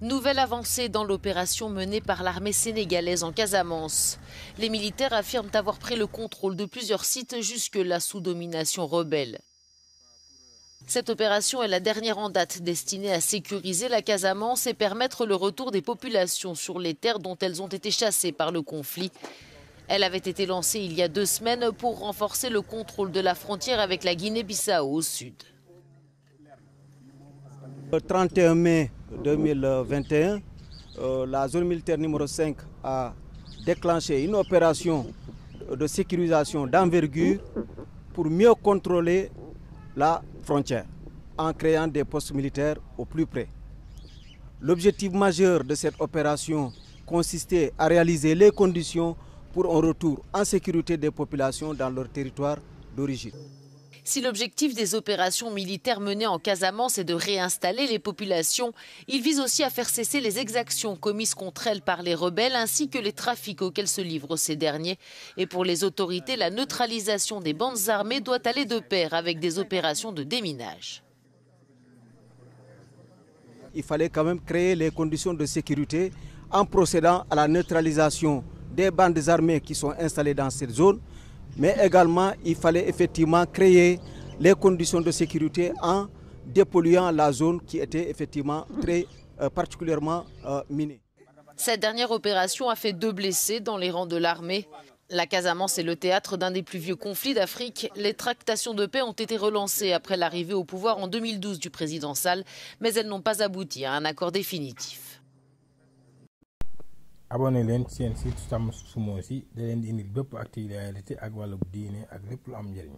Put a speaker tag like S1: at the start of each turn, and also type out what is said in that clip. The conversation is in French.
S1: Nouvelle avancée dans l'opération menée par l'armée sénégalaise en Casamance. Les militaires affirment avoir pris le contrôle de plusieurs sites jusque-là sous domination rebelle. Cette opération est la dernière en date destinée à sécuriser la Casamance et permettre le retour des populations sur les terres dont elles ont été chassées par le conflit. Elle avait été lancée il y a 2 semaines pour renforcer le contrôle de la frontière avec la Guinée-Bissau au sud.
S2: Le 31 mai 2021, la zone militaire numéro 5 a déclenché une opération de sécurisation d'envergure pour mieux contrôler la frontière en créant des postes militaires au plus près. L'objectif majeur de cette opération consistait à réaliser les conditions pour un retour en sécurité des populations dans leur territoire d'origine.
S1: Si l'objectif des opérations militaires menées en Casamance est de réinstaller les populations, il vise aussi à faire cesser les exactions commises contre elles par les rebelles ainsi que les trafics auxquels se livrent ces derniers. Et pour les autorités, la neutralisation des bandes armées doit aller de pair avec des opérations de déminage.
S2: Il fallait quand même créer les conditions de sécurité en procédant à la neutralisation des bandes armées qui sont installées dans cette zone. Mais également, il fallait effectivement créer les conditions de sécurité en dépolluant la zone qui était effectivement très particulièrement minée.
S1: Cette dernière opération a fait 2 blessés dans les rangs de l'armée. La Casamance est le théâtre d'un des plus vieux conflits d'Afrique. Les tractations de paix ont été relancées après l'arrivée au pouvoir en 2012 du président Sall, mais elles n'ont pas abouti à un accord définitif.
S3: abonné leen ci seen site Sam Sumo si da leen di indil bépp actualité ak wàllu diine ak lépp lu am njëriñ